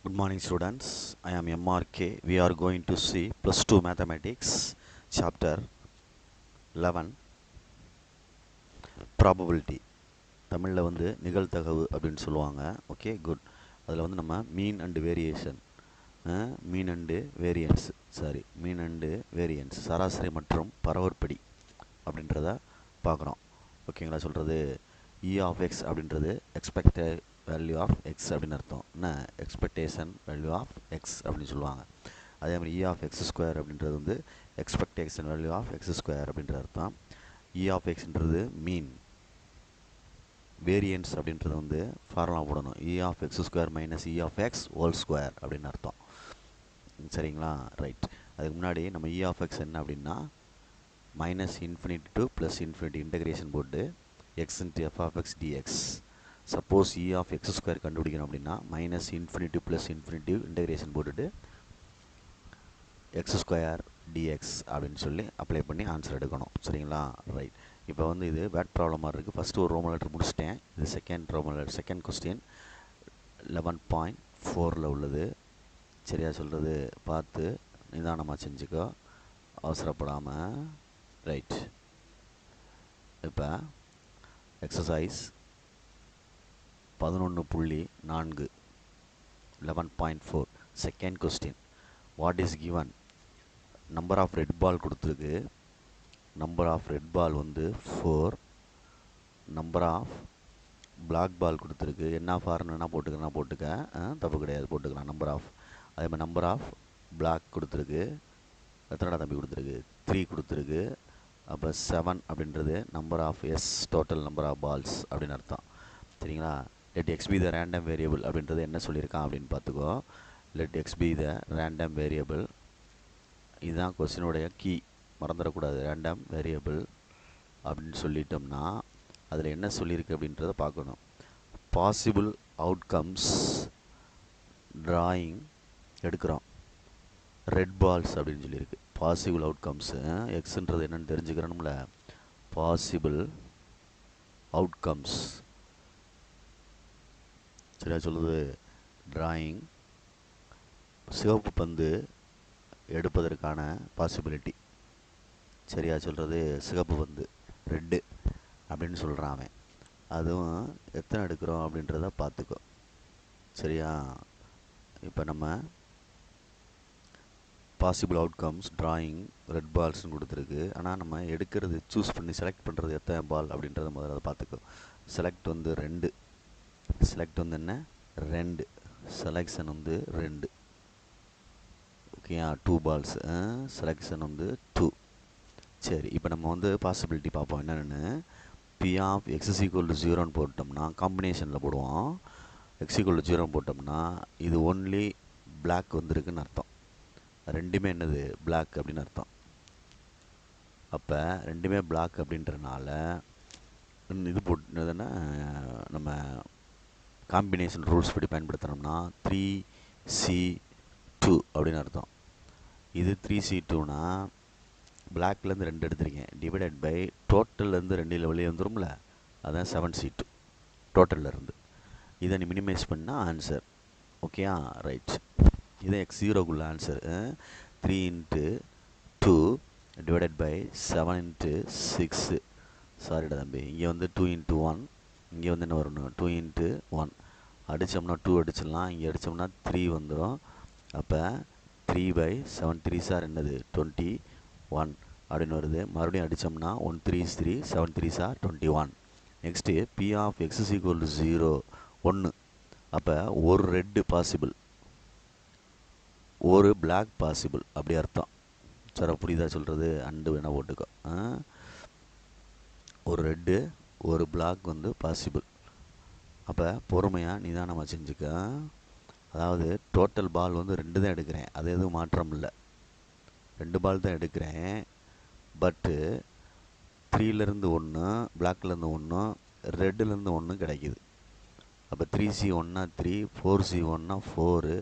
Good morning, students. I am MRK. We are going to see plus 2 mathematics chapter 11 probability. தமிழில் வந்து நிகழ்தகவு அப்படின்னு சொல்லுவாங்க. Okay, good. அதில் வந்து நம்ம மீன் and variation, mean and variance, சராசரி மற்றும் பரவற்படி அப்படின்றத பார்க்குறோம். ஓகேங்களா? சொல்கிறது இ ஆஃப் எக்ஸ் அப்படின்றது எக்ஸ்பெக்டட் வேல்யூ ஆஃப் எக்ஸ் அப்படின்னு அர்த்தம். என்ன? எக்ஸ்பெக்டேஷன் வேல்யூ ஆஃப் எக்ஸ் அப்படின்னு சொல்லுவாங்க. அதே மாதிரி இ ஆஃப் எக்ஸ் ஸ்கொயர் அப்படின்றது வந்து expectation value of X square அப்படின்ற அர்த்தம். இ ஆஃப் எக்ஸ்ன்றது மீன். வேரியன்ஸ் அப்படின்றது வந்து ஃபார்முலா போடணும். E of X square minus E of x whole square அப்படின்னு அர்த்தம். சரிங்களா? ரைட். அதுக்கு முன்னாடி நம்ம இ ஆஃப் எக்ஸ் என்ன அப்படின்னா minus infinity to plus infinity integration போட்டு x into F of x dx. Suppose E of X square கண்டுபிடிக்கணும் அப்படின்னா minus infinity plus infinity integration போட்டுட்டு எக்ஸ் ஸ்கொயர் டிஎக்ஸ் அப்படின்னு சொல்லி அப்ளை பண்ணி ஆன்சர் எடுக்கணும். சரிங்களா? ரைட். இப்போ வந்து இது வேட் ப்ராப்ளமாக இருக்குது. ஃபஸ்ட்டு ஒரு ரோமன் லெட்டர் முடிச்சிட்டேன். இது செகண்ட் கொஸ்டின் 11.4 உள்ளது. சரியா சொல்கிறது? பார்த்து நிதானமாக செஞ்சுக்கோ, அவசரப்படாமல். ரைட். இப்போ exercise 11.4 11.4 second question. What is given? Number of red ball கொடுத்துருக்கு. நம்பர் ஆஃப் ரெட் பால் வந்து 4. நம்பர் ஆஃப் பிளாக் பால் கொடுத்துருக்கு. என்ன ஃபார்னா போட்டுக்க, தப்பு கிடையாது, போட்டுக்கலாம். நம்பர் ஆஃப், அதே மாதிரி நம்பர் ஆஃப் பிளாக் கொடுத்துருக்கு. எத்தனை தம்பி கொடுத்துருக்கு? 3 கொடுத்துருக்கு. அப்போ 7 அப்படின்றது number of S total number of balls அப்படின்னு அர்த்தம். சரிங்களா? Let X be the random variable அப்படின்றது என்ன சொல்லியிருக்கான் அப்படின்னு பார்த்துக்கோ. Let X be the random variable. இதுதான் கொஸ்டினுடைய கீ, மறந்துடக்கூடாது. ரேண்டம் வேரியபிள் அப்படின்னு சொல்லிட்டோம்னா அதில் என்ன சொல்லியிருக்கு அப்படின்றத பார்க்கணும். பாசிபிள் அவுட்கம்ஸ் ட்ராயிங் எடுக்கிறோம். ரெட் பால்ஸ் அப்படின்னு சொல்லியிருக்கு. பாசிபிள் அவுட்கம்ஸு எக்ஸுன்றது என்னென்னு தெரிஞ்சுக்கிறோம்ல. பாசிபிள் அவுட்கம்ஸ், சரியா சொல்லுது? ட்ராயிங் சிவப்பு பந்து எடுப்பதற்கான பாசிபிலிட்டி. சரியா சொல்கிறது? சிகப்பு பந்து ரெட்டு அப்படின்னு சொல்கிறான் அவன். அதுவும் எத்தனை எடுக்கிறோம் அப்படின்றத பார்த்துக்கோ. சரியா? இப்போ நம்ம பாசிபிள் அவுட்கம்ஸ் ட்ராயிங் ரெட் பால்ஸ்னு கொடுத்துருக்கு. ஆனால் நம்ம எடுக்கிறது, சூஸ் பண்ணி செலக்ட் பண்ணுறது எத்தனை பால் அப்படின்றத முதல்ல அதை பார்த்துக்கோ. செலக்ட் வந்து 2. செலக்ட் வந்து என்ன? 2. செலெக்ஷன் வந்து 2. ஓகேயா? 2 பால்ஸ். செலெக்ஷன் வந்து 2. சரி, இப்போ நம்ம வந்து பாசிபிலிட்டி பார்ப்போம் என்னென்னு. P of X is equal to 0ன்னு போட்டோம்னா காம்பினேஷனில் போடுவோம். எக்ஸ் ஈக்குவல் டு 0 போட்டோம்னா இது ஒன்லி பிளாக் வந்துருக்குன்னு அர்த்தம். ரெண்டுமே என்னது? பிளாக் அப்படின்னு அர்த்தம். அப்போ ரெண்டுமே பிளாக் அப்படின்றனால இது போட்டுன்னா நம்ம காம்பினேஷன் ரூல்ஸ் படி பயன்படுத்தினோம்னா 3C2 அப்படின்னு அர்த்தம். இது 3C2னா பிளாக்லேருந்து 2 எடுத்துருக்கேன், டிவைடட் பை டோட்டல்லேருந்து 2 வெளியே வந்துடும்ல, அதான் 7C2 டோட்டல்லேருந்து. இதை நீ மினிமைஸ் பண்ணால் ஆன்சர். ஓகேயா? ரைட். இதை x0க்குள்ள ஆன்சர். 3 × 2 divided by 7 × 6. சாரிடா தம்பி, இங்கே வந்து 2 × 1, இங்கே வந்து என்ன வரணும்? 2 × 1. அடித்தோம்னா 2 அடிச்சிடலாம், இங்கே அடித்தோம்னா 3 வந்துடும். அப்போ 3/7 3 சார் என்னது? 21 அப்படின்னு வருது. மறுபடியும் அடித்தோம்னா 1 3 is 3, 7 3 sir 21. Next P of X is equal to 0 1. அப்போ ஒரு ரெட்டு பாசிபிள், ஒரு பிளாக் பாசிபிள் அப்படி அர்த்தம். சார் புரியுதா சொல்கிறது? அண்டு வேணால் போட்டுக்கோ. ஒரு ரெட்டு ஒரு பிளாக் வந்து பாசிபிள். அப்போ பொறுமையாக நிதானமாக செஞ்சுக்க. அதாவது டோட்டல் பால் வந்து 2 தான் எடுக்கிறேன், அது எதுவும் மாற்றம் இல்லை. 2 பால் தான் எடுக்கிறேன். பட்டு 3லேருந்து 1, பிளாக்லேருந்து 1, ரெட்டுலேருந்து 1 கிடைக்கிது. அப்போ 3C1னா 3, 4C1னா 4,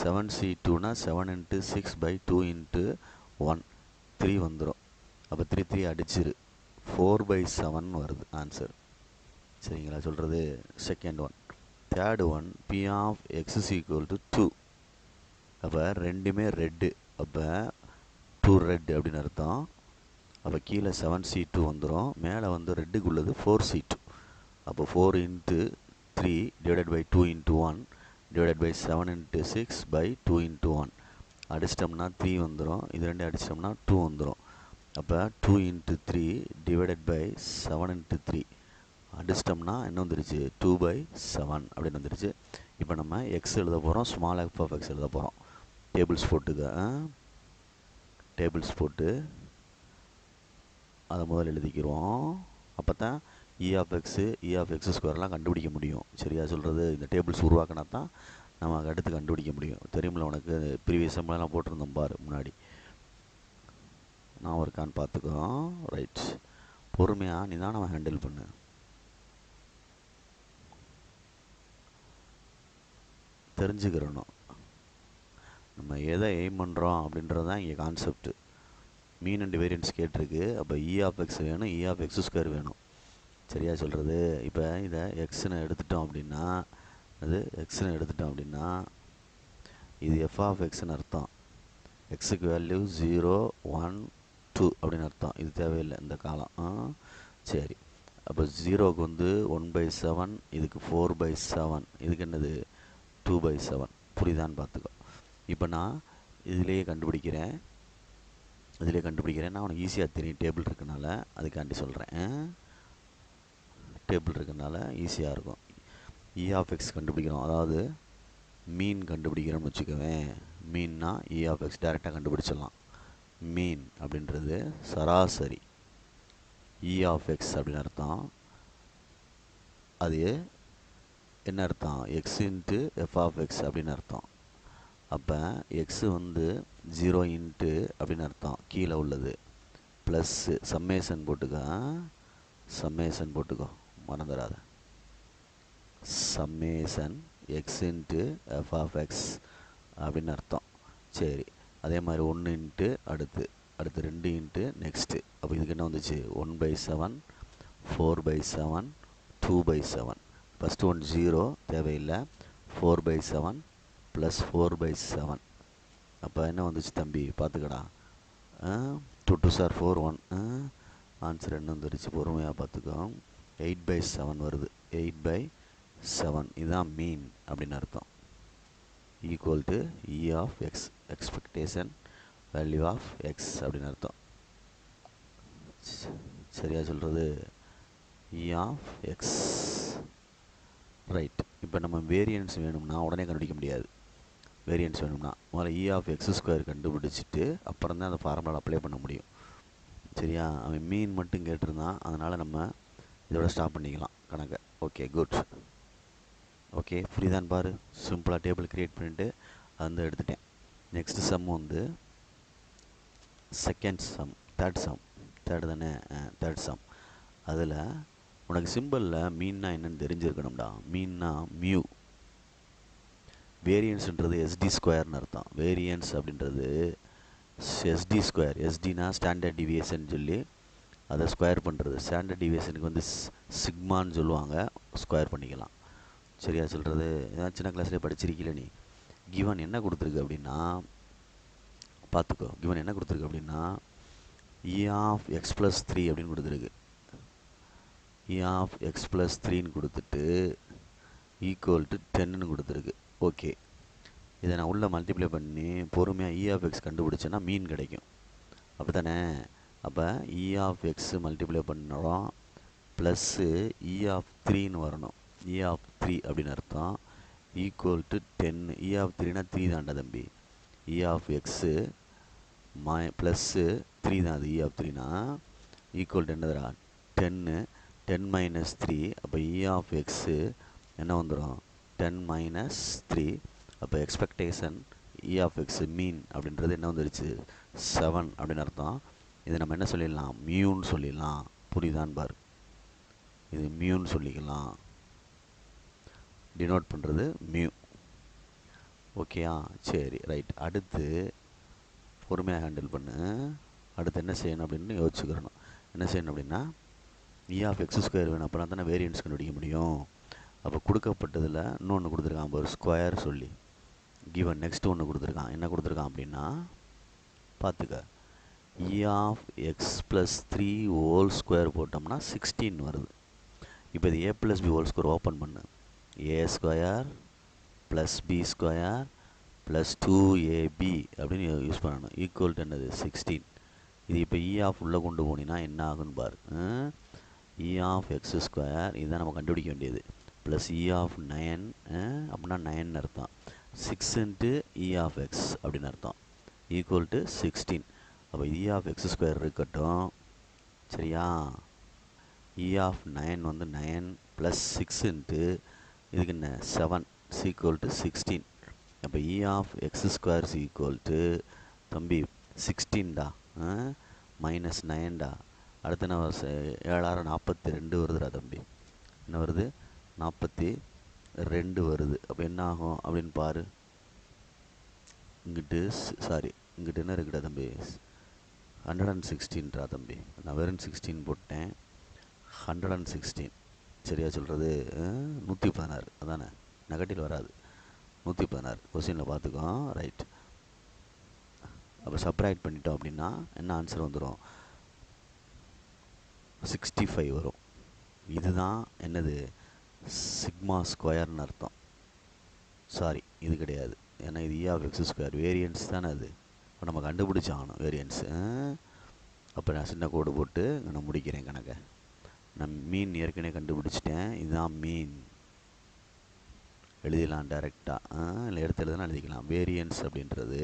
7C2னா 7 × 6/2 × 1, 3 வந்துடும். அப்போ 3 3 அடிச்சிரு, 4/7 வருது ஆன்சர். சரிங்களா சொல்கிறது? Second one. Third one P of X is equal to 2. அப்போ ரெண்டுமே ரெட்டு, அப்போ 2 ரெட் அப்படின்னு அர்த்தம். அப்போ கீழே 7C2 வந்துடும், மேலே வந்து ரெட்டுக்கு உள்ளது 4C2. அப்போ 4 into 3 divided by 2 into 1 divided by 7 into 6 by 2 into 1. அடிச்சிட்டோம்னா 3 வந்துடும், இது ரெண்டு அடிச்சிட்டோம்னா 2 வந்துடும். அப்போ 2 இன்ட்டு 3 டிவைடட் பை 7 இன்ட்டு 3 அடிச்சிட்டோம்னா என்ன வந்துருச்சு, 2/7 அப்படின்னு வந்துருச்சு. இப்போ நம்ம எக்ஸ் எழுத போகிறோம், ஸ்மால் எஃப் ஆஃப் எக்ஸ் எழுத போகிறோம். டேபிள்ஸ் போட்டு அதை முதல்ல எழுதிக்கிறோம். அப்போ தான் இ ஆஃப் எக்ஸ் ஸ்கொயர்லாம் கண்டுபிடிக்க முடியும். சரியா சொல்கிறது? இந்த டேபிள்ஸ் உருவாக்கினா தான் நம்ம அடுத்து கண்டுபிடிக்க முடியும். தெரியுமில்ல உனக்கு, ப்ரீவியஸ் சம்பளம்லாம் போட்டிருந்தோம் பாரு முன்னாடி. நான் இருக்கான்னு பார்த்துக்கோ. ரைட், பொறுமையாக நீ தான் நம்ம ஹேண்டில் பண்ணு. தெரிஞ்சுக்கிறணும் நம்ம எதை எய்ம் பண்ணுறோம் அப்படின்றது தான் இங்கே கான்செப்ட். மீன் அண்ட் வேரியன்ஸ் கேட்டிருக்கு. அப்போ இ ஆஃப் எக்ஸ் வேணும், இ ஆஃப் எக்ஸ் ஸ்கொயர் வேணும். சரியா சொல்கிறது? இப்போ இதை எக்ஸ்ன்னு எடுத்துட்டோம் அப்படின்னா, இது எஃப் ஆஃப் எக்ஸ்ன்னு அர்த்தம். எக்ஸுக்கு வேல்யூ 0, 1, 2 அப்படின்னு அர்த்தம். இது தேவையில்லை இந்த காலம். சரி, அப்போ 0க்கு வந்து 1/7, இதுக்கு 4/7, இதுக்கு என்னது 2/7. புரியுதான்னு பார்த்துக்கோ. இப்போ நான் இதிலேயே கண்டுபிடிக்கிறேன். நான் உனக்கு ஈஸியாக தெரியும், டேபிள் இருக்கனால. அதுக்காண்டி சொல்கிறேன், டேபிள் இருக்கனால ஈஸியாக இருக்கும். இ ஆஃப் எக்ஸ் கண்டுபிடிக்கிறோம், அதாவது மீன் கண்டுபிடிக்கிறோம்னு வச்சுக்கவேன். மீன்னா இ ஆஃப் எக்ஸ் டேரெக்டாக கண்டுபிடிச்சிடலாம். மீன் அப்படின்றது சராசரி. இ ஆஃப் எக்ஸ் அப்படின்னு அர்த்தம். அது என்ன அர்த்தம்? X into F of X அப்படின்னு அர்த்தம். அப்போ எக்ஸு வந்து 0 இன்ட்டு அப்படின்னு அர்த்தம், கீழே உள்ளது. ப்ளஸ்ஸு சம்மேஷன் போட்டுக்கோ, மறந்துடாத. Summation X into F of X அப்படின்னு அர்த்தம். சரி, அதே மாதிரி 1 இன்ட்டு அடுத்து 2 இன்ட்டு நெக்ஸ்ட்டு. அப்போ இதுக்கு என்ன வந்துச்சு? 1/7, 4/7, 2/7. ஃபஸ்ட்டு ஒன் 0 தேவையில்லை. 4/7 ப்ளஸ் 4/7. அப்போ என்ன வந்துச்சு தம்பி பார்த்துக்கடா. 2 2 சார் 4 1. ஆன்சர் என்ன வந்துருச்சு? பொறுமையாக பார்த்துக்கோ. 8/7 வருது. 8/7 இதுதான் மீன் அப்படின்னு அர்த்தம். Equal to E of X, expectation value of X அப்படின்னு அர்த்தம். சரியா சொல்கிறது? இ ஆஃப் எக்ஸ். ரைட், இப்போ நம்ம வேரியன்ஸ் வேணும்னா உடனே கண்டுபிடிக்க முடியாது. வேரியன்ஸ் வேணும்னா முதல்ல இ ஆஃப் எக்ஸ் ஸ்கொயர் கண்டுபிடிச்சிட்டு அப்புறம் தான் அந்த ஃபார்முலா அப்ளை பண்ண முடியும். சரியா? அவன் மீன் மட்டும் கேட்டிருந்தான், அதனால் நம்ம இதோட ஸ்டாப் பண்ணிக்கலாம் கணக்கை. Okay, good. ஓகே, புரியுதான்னு பாரு. சிம்பிளாக டேபிள் க்ரியேட் பண்ணிவிட்டு அது வந்து எடுத்துட்டேன். நெக்ஸ்ட் சம் வந்து தேர்ட் சம். அதில் உனக்கு சிம்பிளில் மீன்னா என்னென்னு தெரிஞ்சிருக்கணும்டா. மீன்னா மியூ. வேரியன்ஸுன்றது எஸ்டி ஸ்கொயர்னு அர்த்தம். வேரியன்ஸ் அப்படின்றது எஸ்டி ஸ்கொயர். எஸ்டினா ஸ்டாண்டர்ட் டிவியேஷன் சொல்லி அதை ஸ்கொயர் பண்ணுறது. ஸ்டாண்டர்ட் டிவியேஷனுக்கு வந்து சிக்மான்னு சொல்லுவாங்க, ஸ்கொயர் பண்ணிக்கலாம். சரியா சொல்கிறது? ஏதாவது சின்ன கிளாஸ்லேயே படிச்சிருக்கீல நீ. கிவன் என்ன கொடுத்துருக்கு அப்படின்னா பார்த்துக்கோ. கிவன் என்ன கொடுத்துருக்கு அப்படின்னா இ ஆஃப் எக்ஸ் ப்ளஸ் 3 அப்படின்னு கொடுத்துருக்கு. இ ஆஃப் எக்ஸ் ப்ளஸ் 3ன்னு கொடுத்துட்டு ஈக்குவல் டு 10ன்னு கொடுத்துருக்கு. ஓகே, இதை நான் உள்ளே மல்டிப்ளை பண்ணி பொறுமையாக இ ஆஃப் எக்ஸ் கண்டுபிடிச்சேன்னா மீன் கிடைக்கும். அப்படி தானே? அப்போ இ ஆஃப் எக்ஸு மல்டிப்ளை பண்ணுறோம், ப்ளஸ்ஸு இ ஆஃப் 3ன்னு வரணும். இ ஆஃப் 3 அப்படின்னு அர்த்தம். Equal to 10. இ ஆஃப் 3னா 3 தான்டா தம்பி. இ ஆஃப் எக்ஸு ப்ளஸ்ஸு 3 தான். அது இ ஆஃப் 3னா ஈக்குவல் டு என்னதுடா? 10. 10 மைனஸ் 3. அப்போ இ ஆஃப் எக்ஸு என்ன வந்துடும்? 10 மைனஸ் 3. அப்போ எக்ஸ்பெக்டேஷன் இ ஆஃப் எக்ஸு மீன் அப்படின்றது என்ன வந்துருச்சு? 7 அப்படின்னு அர்த்தம். இது நம்ம என்ன சொல்லிடலாம்? மியூன்னு சொல்லிடலாம். புரியுதான்னு பாரு. இது மியூன்னு சொல்லிக்கலாம். டினோட் பண்ணுறது மியூ. ஓகேயா? சரி, ரைட். அடுத்து பொறுமையாக ஹேண்டில் பண்ணு. அடுத்து என்ன செய்யணும் அப்படின்னு யோசிச்சுக்கிறணும். என்ன செய்யணும் அப்படின்னா இ ஆஃப் எக்ஸ் ஸ்கொயர் வேணும், அப்போனா தானே வேரியன்ஸ் கண்டுபிடிக்க முடியும். அப்போ கொடுக்கப்பட்டதில் இன்னொன்று கொடுத்துருக்கான் ஒரு ஸ்கொயர் சொல்லி கிவன் நெக்ஸ்ட் ஒன்று கொடுத்துருக்கான். என்ன கொடுத்துருக்கான் அப்படின்னா பார்த்துக்க, E of x plus 3 whole square போட்டோம்னா 16 வருது. இப்போ இது A plus B whole square open பண்ணு. A square plus B square plus 2ab அப்படின்னு யூஸ் பண்ணணும். ஈக்குவல் டு என்னது 16. இது இப்போ இ ஆஃப் உள்ளே கொண்டு போனீங்கன்னா என்ன ஆகுன்னு பாரு. இ ஆஃப் எக்ஸ் ஸ்கொயர் இதுதான் நம்ம கண்டுபிடிக்க வேண்டியது. ப்ளஸ் இ ஆஃப் 9 அப்படின்னா 9 அர்த்தம். 6 இன்ட்டு இ ஆஃப் எக்ஸ் அப்படின்னு அர்த்தம். Equal to 16. அப்போ இ ஆஃப் எக்ஸ் ஸ்கொயர் இருக்கட்டும், சரியா. இ ஆஃப் 9 வந்து 9 ப்ளஸ் 6 இன்ட்டு இதுக்கு என்ன 7 ஈக்குவல் டு 16. அப்போ E of X square equal to தம்பி 16டா, மைனஸ் 9டா. அடுத்து என்ன 7 42 வருதுடா தம்பி. என்ன வருது 42 வருது. அப்போ என்ன ஆகும் அப்படின்னு பாரு. இங்கிட்டு இங்கிட்டு என்ன இருக்குடா தம்பி 116டா தம்பி. நான் வெறும் 16 போட்டேன். 116 சரியா சொல்கிறது 116 அதானே, நெகட்டிவ் வராது. 116 கொஸ்டினில் பார்த்துக்கோ. ரைட். அப்போ சப்ராக்ட் பண்ணிட்டோம் அப்படின்னா என்ன ஆன்சர் வந்துடும் 65 வரும். இதுதான் என்னது சிக்மா ஸ்கொயர்னு அர்த்தம். சாரி இது கிடையாது, ஏன்னா இது இ ஆஃப் எக்ஸ் ஸ்கொயர் வேரியன்ஸ் தானே அது. இப்போ நம்ம கண்டுபிடிச்சாகணும் வேரியன்ஸு. அப்போ நான் சின்ன கோடு போட்டு நான் முடிக்கிறேன் கணக்கை. நான் மீன் ஏற்கனவே கண்டுபிடிச்சிட்டேன். இதுதான் மீன் எழுதிடலாம் டைரெக்டாக. இல்லை எடுத்து எழுதுனா எழுதிக்கலாம். வேரியன்ஸ் அப்படின்றது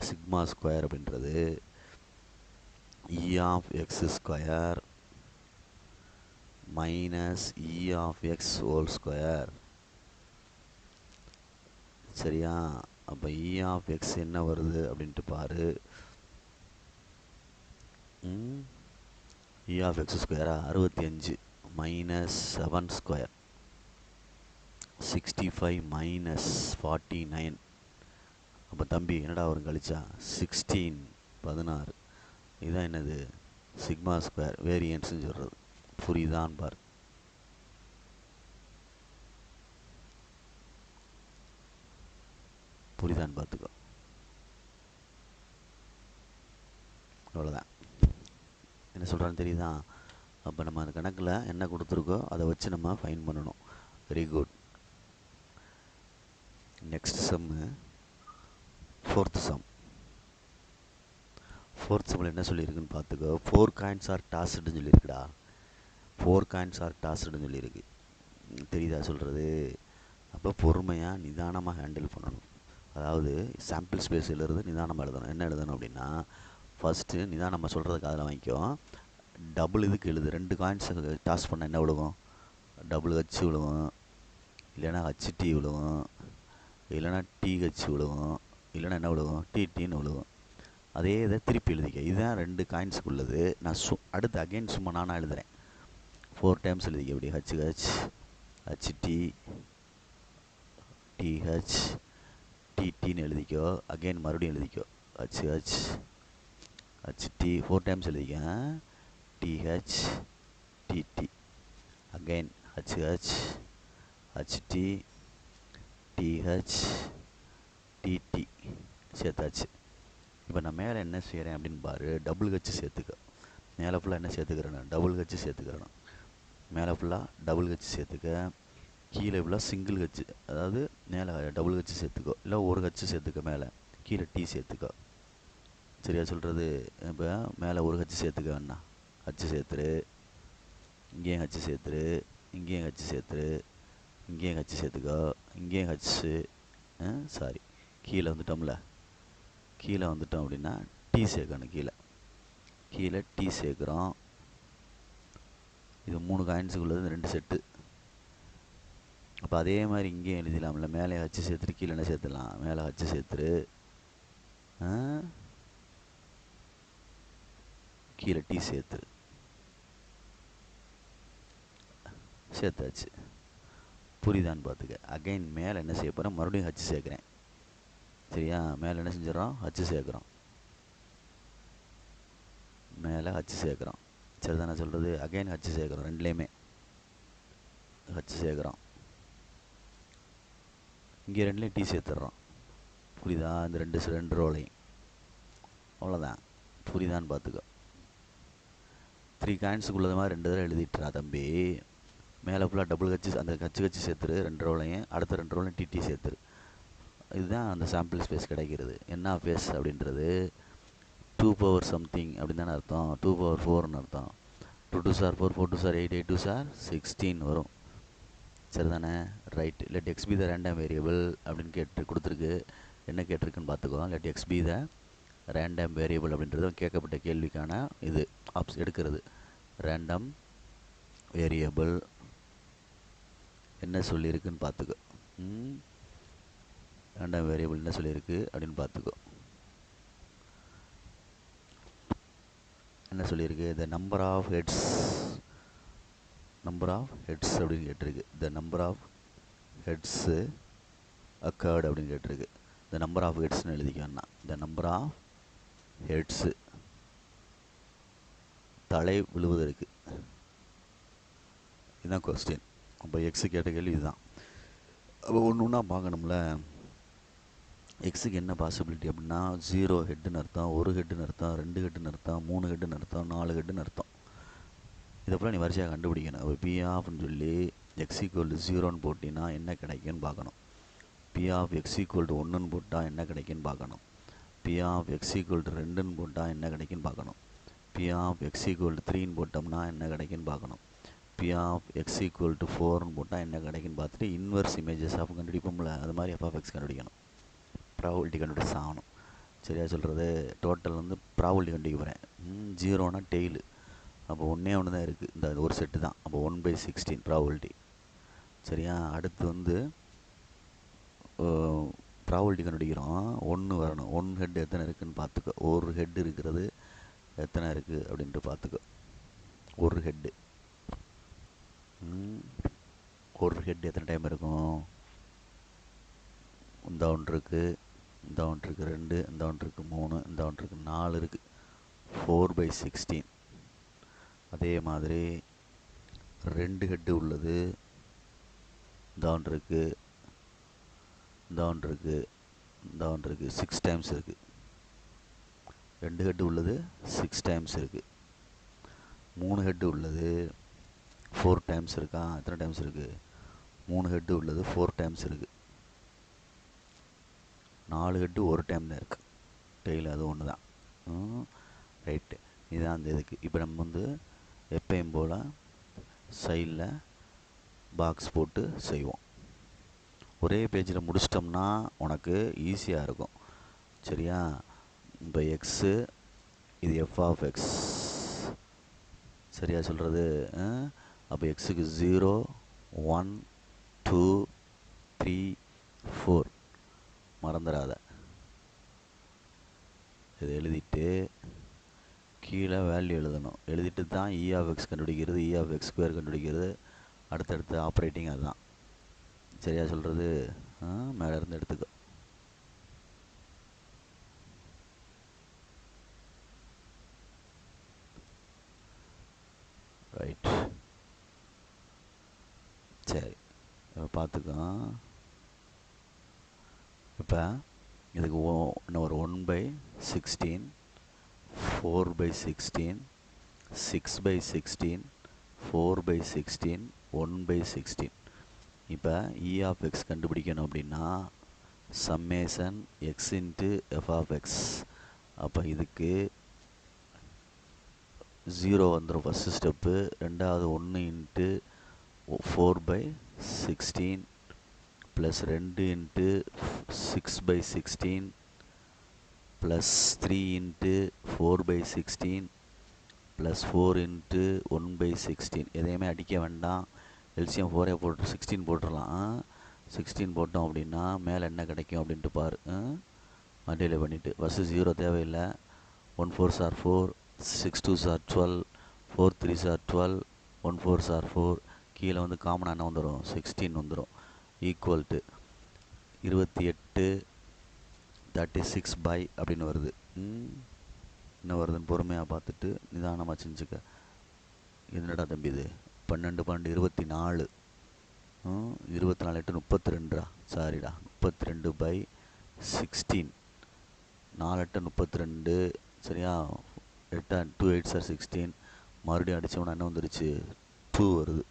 சிக்மா ஸ்கொயர் அப்படின்றது E of X square minus E of x whole square. சரியா. அப்போ இ ஆஃப் எக்ஸ் என்ன வருது அப்படின்ட்டு பாரு. இ ஆஃப் எக்ஸ் ஸ்கொயரா 65 மைனஸ் 7 ஸ்கொயர் 65 மைனஸ் 49. அப்போ தம்பி என்னடா வரும் கழிச்சா 16 16. இதுதான் என்னது சிக்மா ஸ்கொயர் வேரியன்ஸ்னு சொல்கிறது. புரியுதான்னு பார். புரியுதான்னு பார்த்துக்கோ. அவ்வளோதான். என்ன சொல்கிறான்னு தெரியுதா. அப்போ நம்ம அந்த கணக்கில் என்ன கொடுத்துருக்கோ அதை வச்சு நம்ம ஃபைன் பண்ணணும். Very good. நெக்ஸ்ட் சம்மு ஃபோர்த் சம். ஃபோர்த் சம்மில் என்ன சொல்லியிருக்குன்னு பார்த்துக்கோ. 4 காயின்ஸ் ஆர் டாஸ்டுன்னு சொல்லியிருக்குடா. 4 காயின்ஸ் ஆர் டாஸ்டுன்னு சொல்லியிருக்கு. தெரியுதா சொல்கிறது. அப்போ பொறுமையாக நிதானமாக ஹேண்டில் பண்ணணும். அதாவது சாம்பிள் ஸ்பேஸ் எழுதுறது நிதானமாக எழுதணும். என்ன எழுதணும் அப்படின்னா ஃபஸ்ட்டு நிதானம் நம்ம சொல்கிறதுக்கு அதில் வாங்கிக்கோ. டபுள் இதுக்கு எழுது. 2 காயின்ஸ் டாஸ் பண்ண என்ன விழுவும் டபுள் ஹச் விழுவும், இல்லைனா ஹச்டி விழுவும், இல்லைனா டிஹெச் விழுவும், இல்லைனா என்ன விழுவும் டிடின்னு விழுவும். அதே இதை திருப்பி எழுதிக்க. இதுதான் 2 காயின்ஸுக்கு உள்ளது. நான் அடுத்து அகெயின் சும்மா நானாக எழுதுகிறேன். 4 டைம்ஸ் எழுதிக்க. இப்படி ஹச்ஹெச் ஹச்டி டிஹெச் டிடின்னு எழுதிக்கோ. அகெயின் மறுபடியும் எழுதிக்கோ. ஹச்ஹெச் ஹச்டி 4 டைம்ஸ் எழுதிக்க. TH TT again HH HT TH TT சேர்த்தாச்சு. இப்போ நான் மேலே என்ன செய்கிறேன் அப்படின்னு பாரு. டபுள் ஹெச் சேர்த்துக்க. மேலே ஃபுல்லாக என்ன சேர்த்துக்கிறேன் டபுள் ஹெச் சேர்த்துக்கிறேன். மேலே ஃபுல்லாக டபுள் ஹெச் சேர்த்துக்க. கீழே ஃபுல்லாக சிங்கிள் ஹெச், அதாவது மேலே டபுள் ஹெச் சேர்த்துக்கோ, இல்லை ஒரு ஹெச் சேர்த்துக்க. மேலே கீழே டி சேர்த்துக்கோ. சரியா சொல்கிறது. இப்போ மேலே ஒரு ஹெச் சேர்த்துக்க வேணா ஹச் சேர்த்துரு, இங்கேயும் ஹச் சேர்த்துரு, இங்கேயும் ஹச் சேர்த்துரு, இங்கேயும் ஹச் சேர்த்துக்கோ, இங்கேயும் ஹச்சு. சாரி கீழே வந்துட்டோம்ல. கீழே வந்துட்டோம் அப்படின்னா டீ சேர்க்கணும். கீழே டீ சேர்க்குறோம். இது 3 காயின்ஸுக்கு உள்ளது, இந்த 2 செட்டு. அப்போ அதே மாதிரி இங்கேயும் எழுதிடலாம்ல. மேலே ஹச்சு சேர்த்துட்டு கீழே என்ன சேர்த்துடலாம். மேலே ஹச்சு சேர்த்துரு, கீழே டீ சேர்த்துரு. சேர்த்தாச்சு. புரியுதான்னு பார்த்துக்க. அகைன் மேலே என்ன செய்ய போகிறேன் மறுபடியும் ஹச்சு சேர்க்குறேன். சரியா. மேலே என்ன செஞ்சிடறோம் ஹச்சு சேர்க்குறோம். மேலே ஹச்சு சேர்க்குறோம். சரி தானே சொல்கிறது. அகைன் ஹச்சு சேர்க்குறோம் ரெண்டுலேயுமே. ஹச் சேர்க்குறோம். இங்கே ரெண்டுலேயும் டி சேர்த்துட்றோம். புரியுதா? இந்த ரெண்டு ரோலையும். அவ்வளோதான். புரியுதான்னு பார்த்துக்கோ. 3 காயின்ஸுக்குள்ளது மாதிரி 2 தடவை எழுதிட்டுறா தம்பி. மேலே ஃபுல்லாக டபுள் ஹச்சு, அந்த ஹச்சு சேர்த்துரு 2 ரோலையும். அடுத்த 2 ரோலையும் டிடி சேர்த்துரு. இதுதான் அந்த சாம்பிள் ஸ்பேஸ் கிடைக்கிறது. என்ன ஃபேஸ் அப்படின்றது 2 பவர் சம்திங் அப்படின்னு தானே அர்த்தம். 2 பவர் 4ன்னு அர்த்தம். 2 2 சார் 4, 4 2 சார் 8, 8 2 சார் 16 வரும். சரிதானே? Right. Let X be the random variable அப்படின்னு கொடுத்துருக்கு. என்ன கேட்டிருக்குன்னு பார்த்துக்கோ. Let X be the random variable அப்படின்றது கேட்கப்பட்ட கேள்விக்கான இது எடுக்கிறது. ரேண்டம் வேரியபிள் என்ன சொல்லியிருக்குன்னு பார்த்துக்கோ. ரேண்டம் வேரியபிள் என்ன சொல்லியிருக்கு அப்படின்னு பார்த்துக்கோ. என்ன சொல்லியிருக்கு? த நம்பர் ஆஃப் ஹெட்ஸ் அப்படின்னு கேட்டிருக்கு. The number of heads occurred அப்படின்னு கேட்டிருக்கு. த நம்பர் ஆஃப் ஹெட்ஸ்னு எழுதிக்கோன்னா த நம்பர் ஆஃப் ஹெட்ஸு தலை விழுவதற்கு. இதுதான் கொஸ்டின். அப்போ எக்ஸு கேட்ட கேள்வி இதுதான். அப்போ ஒன்று ஒன்றா பார்க்கணும்ல. எக்ஸுக்கு என்ன பாசிபிலிட்டி அப்படின்னா 0 ஹெட்டுன்னு அர்த்தம், 1 ஹெட்டுன்னு அர்த்தம், 2 ஹெட்டுன்னு அர்த்தம், 3 ஹெட்டுன்னு அர்த்தம், 4 ஹெட்டுன்னு அர்த்தம். இதைப்போல் நீ வரிசையாக கண்டுபிடிக்கணும். இப்போ பி ஆஃப்னு சொல்லி எக்ஸ் ஈக்குவல் டு 0ன்னு போட்டினா என்ன கிடைக்குன்னு பார்க்கணும். P of x equal to 1ன்னு போட்டால் என்ன கிடைக்குன்னு பார்க்கணும். P of x equal to 2ன்னு போட்டால் என்ன கிடைக்குன்னு பார்க்கணும். P of x equal to 3ன்னு போட்டோம்னா என்ன கிடைக்குன்னு பார்க்கணும். P of x equal to 4ன்னு போட்டால் என்ன கிடைக்குன்னு பார்த்துட்டு இன்வெர்ஸ் இமேஜஸ் ஆஃப் கண்டுபிடிப்போம்ல, அது மாதிரி எஃப் ஆஃப் எக்ஸ் கண்டுபிடிக்கணும். ப்ராபபிலிட்டி கண்டுபிடிச்சு ஆகணும். சரியா சொல்கிறது? டோட்டல் வந்து ப்ராபபிலிட்டி கண்டுபிடிக்க போகிறேன். 0னா டெய்லு. அப்போ ஒன்றே ஒன்று தான் இருக்குது, இந்த ஒரு செட்டு தான். அப்போ 1/16 ப்ராபபிலிட்டி. சரியா? அடுத்து வந்து ப்ராபபிலிட்டி கண்டுபிடிக்கிறோம். 1 வரணும். 1 ஹெட் எத்தனை இருக்குதுன்னு பார்த்துக்கோ. ஒரு ஹெட் இருக்கிறது எத்தனை இருக்குது அப்படின்ட்டு பார்த்துக்கோ. ஒரு ஹெட்டு எத்தனை டைம் இருக்கும்? இந்த ஒன்று இருக்குது, இந்த ஒன்று இருக்குது 2, இந்த ஒன்று இருக்குது 3, இந்த ஒன்று இருக்குது 4 இருக்குது. 4/16. அதே மாதிரி 2 ஹெட்டு உள்ளது இந்த ஒன்று இருக்குது, இந்த ஒன்று இருக்குது, இந்த ஒன்று இருக்குது. 6 டைம்ஸ் இருக்குது. 2 ஹெட்டு உள்ளது 6 டைம்ஸ் இருக்குது. 3 ஹெட்டு உள்ளது 4 டைம்ஸ் இருக்கா? எத்தனை டைம்ஸ் இருக்குது? 3 ஹெட்டு உள்ளது 4 டைம்ஸ் இருக்குது. 4 ஹெட்டு ஒரு டைம் தான் இருக்குது. டெய்லி அது ஒன்று தான். ரைட்டு. இதுதான் அந்த இதுக்கு. இப்போ நம்ம வந்து எப்பயும் போல் சைடில் பாக்ஸ் போட்டு செய்வோம். ஒரே பேஜில் முடிச்சிட்டோம்னா உனக்கு ஈஸியாக இருக்கும். சரியா? இப்போ எக்ஸு இது எஃப் ஆஃப் எக்ஸ். சரியா சொல்கிறது? அப்போ எக்ஸுக்கு 0 1 2 3 4 மறந்துடாத. இதை எழுதிட்டு கீழே வேல்யூ எழுதணும். எழுதிட்டு தான் இ ஆஃப் எக்ஸ் கண்டுபிடிக்கிறது, இ ஆஃப் எக்ஸ் ஸ்கொயர் கண்டுபிடிக்கிறது. அடுத்தடுத்து ஆப்ரேட்டிங் அதுதான். சரியா சொல்கிறது? மேலே இருந்து எடுத்துக்கோ. ரைட். சரி, இப்போ பார்த்துக்கோ. இப்போ இதுக்கு இன்னும் ஒரு 1/16, 4/16, 6/16, 4/16, 1/16. இப்போ இ ஆஃப் எக்ஸ் கண்டுபிடிக்கணும் அப்படின்னா summation X into F of X. அப்போ இதுக்கு 0 வந்துடும் ஃபஸ்ட்டு ஸ்டெப்பு. ரெண்டாவது 1 into 4/16 plus 2 into 6/16 plus 3 into 4/16 plus 4 into 1/16. எதையுமே அடிக்க வேண்டாம். எல்சிஎம் 4 போட்டு 16 போட்டுடலாம். 16 போட்டோம் அப்படின்னா மேலே என்ன கிடைக்கும் அப்படின்ட்டு பாரு. மல்டிப்ளை பண்ணிவிட்டு ஃபஸ்ட்டு 0 தேவையில்லை. 1 4s are 4, 6 2s are 12, 4 3s are 12, 1 4s are 4. கீழே வந்து காமனாக என்ன வந்துடும்? 16 வந்துடும். ஈக்குவல் டு 28 36 அப்படின்னு வருது. என்ன வருதுன்னு பொறுமையாக பார்த்துட்டு நிதானமாக செஞ்சுக்க. என்னடா தம்பி இது? 12 12 24. 24 8 32 சாரிடா 32/16 4 8 32 சரியா 8 2 8 சார் 16 மறுபடியும் அடித்தோம்னா என்ன வந்துருச்சு 2 வருது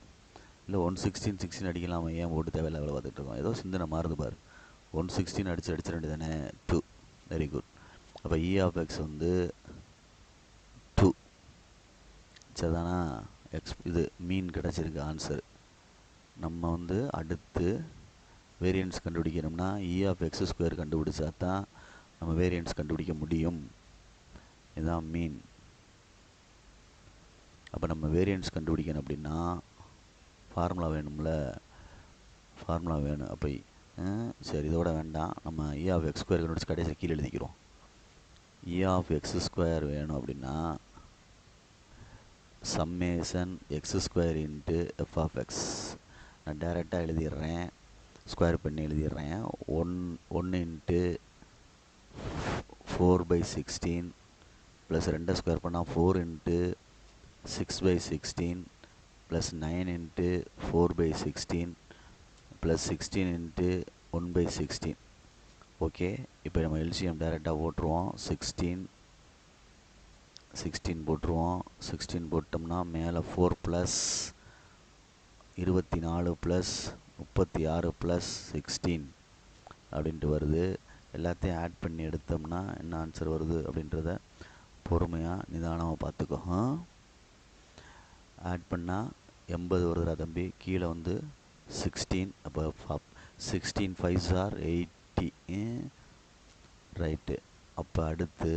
இல்லை 116 அடிக்கலாம் அவன் ஏன் போட்டு தேவையில்ல வேலை பார்த்துட்டு இருக்கோம் ஏதோ சிந்தனை மாறுது பாரு 116 அடிச்சிட வேண்டியதானே 2 வெரி குட் அப்போ இ ஆஃப் எக்ஸ் வந்து 2 சரிதானா இது மீன் கிடச்சிருக்கு ஆன்சர் நம்ம வந்து அடுத்து வேரியன்ஸ் கண்டுபிடிக்கணும்னா இ ஆஃப் எக்ஸ் ஸ்கொயர் கண்டுபிடிச்சா தான் நம்ம வேரியன்ஸ் கண்டுபிடிக்க முடியும் இதுதான் மீன் அப்போ நம்ம வேரியன்ஸ் கண்டுபிடிக்கணும் அப்படின்னா ஃபார்முலா வேணும்ல ஃபார்முலா வேணும் அப்போ சரி இதோட வேண்டாம் நம்ம இ ஆஃப் எக்ஸ் ஸ்கொயர் கண்டுபிடிச்சி கடைசியில் கீழே எழுதிக்கிறோம் இ ஆஃப் எக்ஸ் ஸ்கொயர் வேணும் அப்படின்னா summation X square into F of X நான் டைரெக்டாக எழுதிடுறேன் ஸ்கொயர் பண்ணி எழுதிடுறேன் 1 இன்ட்டு 4/16 ப்ளஸ் 2 ஸ்கொயர் பண்ணால் 4 into 6/16 plus 9 into 4/16 plus 16 into 1/16 okay இப்போ நம்ம எல்சிஎம் டைரெக்டாக போட்டுருவோம் 16 போட்டுருவோம் 16 போட்டோம்னா மேலே 4 ப்ளஸ் 24 ப்ளஸ் 36 ப்ளஸ் 16 அப்படின்ட்டு வருது எல்லாத்தையும் ஆட் பண்ணி எடுத்தோம்னா என்ன ஆன்சர் வருது அப்படின்றத பொறுமையாக நிதானமாக பார்த்துக்கோ ஆட் பண்ணால் 80 வருதுடா தம்பி கீழே வந்து 16 அப்போ 16 5s are 80 ரைட்டு அப்போ அடுத்து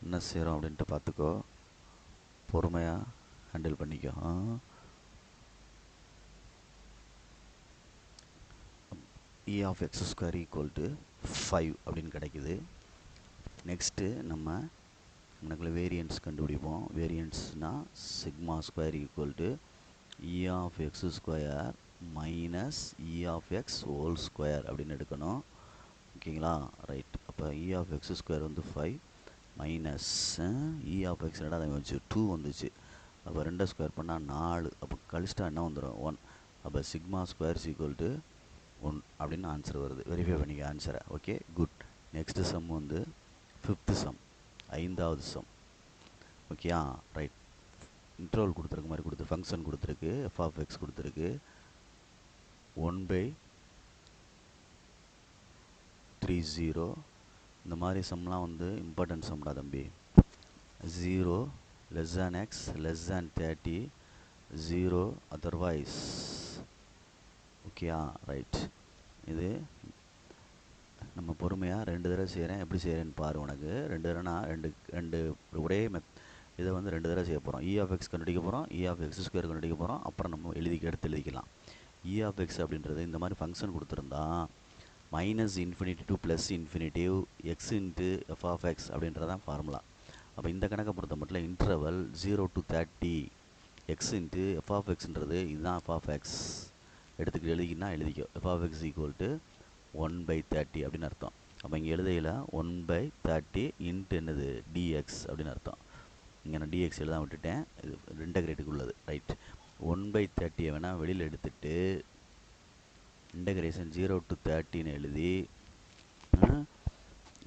என்ன செய்கிறோம் அப்படின்ட்டு பார்த்துக்கோ பொறுமையாக ஹேண்டில் பண்ணிக்கோ E of X square equal to 5 அப்படின்னு கிடைக்குது நெக்ஸ்ட்டு நம்ம நமக்குள்ள வேரியன்ஸ் கண்டுபிடிப்போம் வேரியன்ஸ்னால் sigma square equal to E of X square minus E of x whole square அப்படின்னு எடுக்கணும் ஓகேங்களா ரைட் அப்போ இ ஆஃப் எக்ஸ் ஸ்கொயர் வந்து 5 மைனஸ் இ ஆஃப் எக்ஸ் அதை வச்சு 2 வந்துச்சு அப்போ 2 ஸ்கொயர் பண்ணால் 4 அப்போ கழிச்சிட்டா என்ன வந்துடும் 1 அப்போ சிக்மா ஸ்கொயர் ஈக்குவல் டு 1 அப்படின்னு ஆன்சர் வருது வெரிஃபை பண்ணிக்க ஆன்சரை ஓகே குட் நெக்ஸ்ட்டு சம் வந்து 5th சம் 5வது சம் ஓகேயா ரைட் இன்டர்வல் கொடுத்துருக்க மாதிரி கொடுத்து ஃபங்க்ஷன் கொடுத்துருக்கு எஃப் ஆஃப் எக்ஸ் கொடுத்துருக்கு 1/30 இந்த மாதிரி சம்லாம் வந்து இம்பார்ட்டன்ட் சம்டா தம்பி 0 less than x less than 30 0 otherwise ஓகேயா ரைட் இது நம்ம பொறுமையாக 2 தடவை செய்கிறேன் எப்படி செய்கிறேன்னு பாரு உனக்கு 2 தடவைனா ரெண்டு ஒரே இதை வந்து 2 தடவை செய்ய போகிறோம் இ ஆஃப் எக்ஸ் கண்டுபிடிக்க போகிறோம் இ ஆஃப் எக்ஸ் ஸ்கொயர் கண்டுபிடிக்க போகிறோம் அப்புறம் நம்ம எடுத்து எழுதிக்கலாம் இ ஆஃப் எக்ஸ் அப்படின்றது இந்த மாதிரி ஃபங்க்ஷன் கொடுத்துருந்தா minus infinity to plus infinity x into F of x அப்படின்றதான் ஃபார்முலா அப்போ இந்த கணக்கை பொறுத்த மட்டும் interval 0 to 30 x into F of எக்ஸ்ன்றது இதுதான் எஃப் ஆஃப் எக்ஸ் எடுத்துக்கிட்டு எழுதிக்கினா எழுதிக்கோ f of x equal to 1/30 அப்படின்னு அர்த்தம் அப்போ இங்கே எழுதையில் 1/30 இன்ட்டு என்னது டிஎக்ஸ் அப்படின்னு அர்த்தம் இங்கே நான் டிஎக்ஸ் எழுதாம விட்டுட்டேன் இது இன்டகிரேட்டுக்கு உள்ளது ரைட் 1/30 வேணால் வெளியில் எடுத்துட்டு இன்டகிரேஷன் 0 to 30ன்னு எழுதி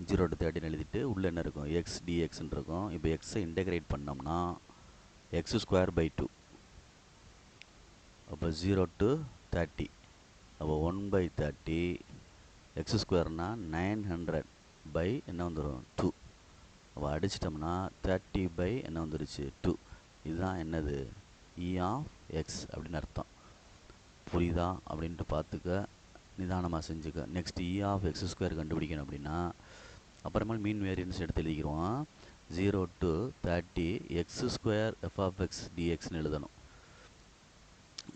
0 to 30ன்னு எழுதிட்டு உள்ளே என்ன இருக்கும் எக்ஸ் டிஎக்ஸ்ன்னு இருக்கும் இப்போ எக்ஸை இன்டகிரேட் பண்ணோம்னா எக்ஸ் ஸ்கொயர் பை 2 அப்போ 0 to 30 அப்போ 1/30 எக்ஸ் ஸ்கொயர்னா 900 பை என்ன வந்துடும் 2 அப்போ அடிச்சிட்டோம்னா 30 பை என்ன வந்துருச்சு 2 இதுதான் என்னது இ ஆஃப் எக்ஸ் அப்படின்னு அர்த்தம் புரியுதா அப்படின்ட்டு பார்த்துக்க நிதானமாக செஞ்சுக்க next E of X square கண்டுபிடிக்கணும் அப்படின்னா அப்புறமா மீன் வேரியன்ஸ் எடுத்து எழுதிக்கிறோம் 0 to 30 x square f of x டிஎக்ஸ்னு எழுதணும்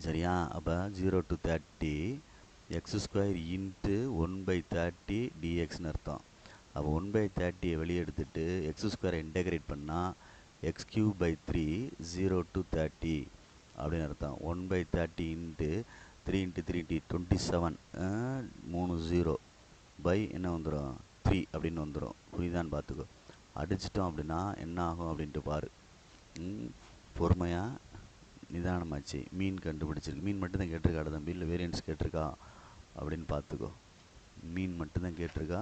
சரியா அப்போ 0 to 30 எக்ஸ் ஸ்கொயர் இன்ட்டு 1/30 டிஎக்ஸ்னு அர்த்தம் அப்போ 1/30 வெளியே எடுத்துட்டு எக்ஸ் ஸ்கொயரை இன்டகிரேட் பண்ணால் எக்ஸ் கியூப் பை 3 0 to 30 அப்படின்னு அர்த்தம் 1/30 இன்ட்டு 3 இன்ட்டு 3 27 3 0 பை என்ன வந்துடும் 3 அப்படின்னு வந்துடும் புரியுதான்னு பார்த்துக்கோ அடிச்சிட்டோம் அப்படின்னா என்ன ஆகும் அப்படின்ட்டு பாரு பொறுமையாக நிதானமாச்சு. மீன் கண்டுபிடிச்சிருக்கு. மீன் மட்டும்தான் கேட்டிருக்காடா தம்பி, இல்லை வேரியன்ஸ் கேட்டிருக்கா அப்படின்னு பார்த்துக்கோ. மீன் மட்டும்தான் கேட்டிருக்கா,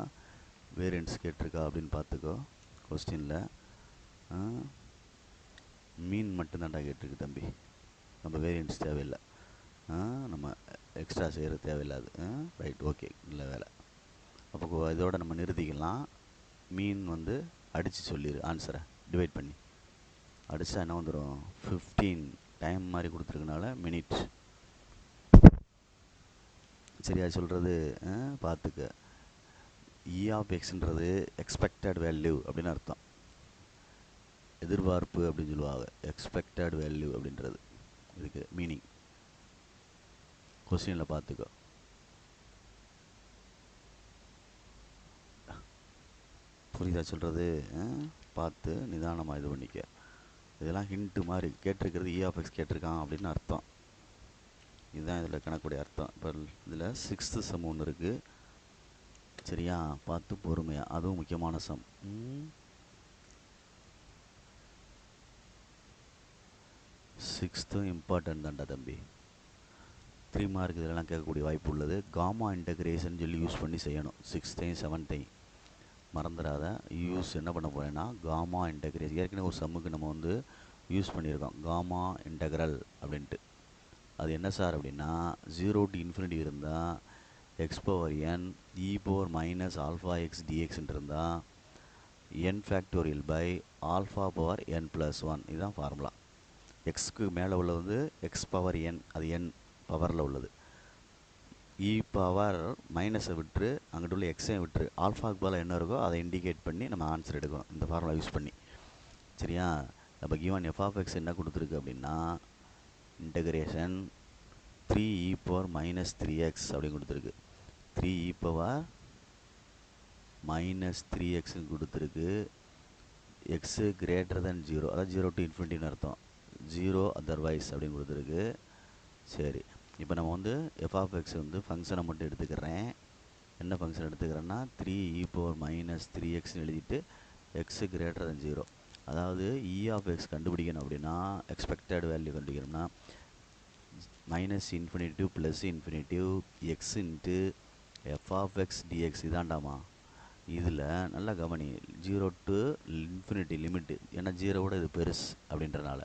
வேரியன்ஸ் கேட்டிருக்கா அப்படின்னு பார்த்துக்கோ. கொஸ்டினில் மீன் மட்டும்தான்டா கேட்டிருக்கு தம்பி. நம்ம வேரியன்ஸ் தேவையில்லை, நம்ம எக்ஸ்ட்ரா செய்கிறது தேவையில்லாது. ரைட், ஓகே, இல்லை வேலை. அப்போ இதோட நம்ம நிறுத்திக்கலாம். மீன் வந்து அடித்து சொல்லிடு ஆன்சரை டிவைட் பண்ணி. அடித்தா என்ன வந்துடும்? 15 டைம் மாதிரி கொடுத்துருக்கனால மினிட். சரியா சொல்கிறது? பார்த்துக்க. இ ஆஃப் எக்ஸ்ன்றது எக்ஸ்பெக்டட் வேல்யூ அப்படின்னு அர்த்தம். எதிர்பார்ப்பு அப்படின்னு சொல்லுவாங்க. எக்ஸ்பெக்டட் வேல்யூ அப்படின்றது இதுக்கு மீனிங். கொஸ்டினில் பார்த்துக்கோ. புரியுதா சொல்கிறது? பார்த்து நிதானமாக இது பண்ணிக்க. இதெல்லாம் ஹிண்ட்டு மாதிரி. கேட்டிருக்கிறது இ ஆஃப் எக்ஸ் கேட்டிருக்கான் அப்படின்னு அர்த்தம். இதுதான் இதில் கணக்குடைய அர்த்தம். இப்போ இதில் 6th சம் ஒன்று இருக்குது. சரியா? பார்த்து பொறுமையாக. அதுவும் முக்கியமான சம். 6th இம்பார்ட்டன்ட் தான்டா தம்பி. 3 மார்க் இதெல்லாம் கேட்கக்கூடிய வாய்ப்பு உள்ளது. காமா இன்டகிரேஷன் சொல்லி யூஸ் பண்ணி செய்யணும். 6th 7th மறந்துடாத. யூஸ் என்ன பண்ண போகிறேன்னா காமா இன்டகிரேஷன். ஏற்கனவே ஒரு சம்முக்கு நம்ம வந்து யூஸ் பண்ணியிருக்கோம் காமா இன்டகிரல் அப்படின்ட்டு. அது என்ன சார் அப்படின்னா 0 to infinity இருந்தால் x power n e power minus alpha x டிஎக்ஸ்ன்னு இருந்தால் n factorial by alpha power n plus 1. இதுதான் ஃபார்முலா. எக்ஸ்க்கு மேலே உள்ளது வந்து எக்ஸ் பவர் என், அது என் பவரில் உள்ளது. இ பவர் மைனஸை விட்டுரு, அங்கிட்டு உள்ள எக்ஸையும் விட்டுரு, ஆல்ஃபாக்கு பதில் என்ன இருக்கோ அதை இண்டிகேட் பண்ணி நம்ம ஆன்சர் எடுக்கணும் இந்த ஃபார்முலா யூஸ் பண்ணி. சரியா? அப்போ கிவன் எஃப் ஆஃப் எக்ஸ் என்ன கொடுத்துருக்கு அப்படின்னா integration 3e power minus 3x அப்படின்னு கொடுத்துருக்கு. 3e பவர் மைனஸ் 3xன்னு கொடுத்துருக்கு. எக்ஸு கிரேட்டர் தென் 0, அதாவது 0 to infinity அர்த்தம். 0 அதர்வைஸ் அப்படின்னு கொடுத்துருக்கு. சரி, இப்போ நம்ம வந்து எஃப் ஆஃப் எக்ஸ் வந்து ஃபங்க்ஷனை மட்டும் எடுத்துக்கிறேன். என்ன ஃபங்க்ஷன் எடுத்துக்கிறேன்னா 3e பவர் மைனஸ் 3xன்னு எழுதிட்டு எக்ஸு கிரேட்டர் தென் 0. அதாவது இ ஆஃப் எக்ஸ் கண்டுபிடிக்கணும் அப்படின்னா எக்ஸ்பெக்டட் வேல்யூ கண்டுபிடிக்கணும்னா minus infinity plus infinity x into F of x dx. இதாண்டாமா. இதில் நல்லா கவனி. 0 to infinity லிமிட்டு. ஏன்னா 0விட இது பெருசு அப்படின்றனால.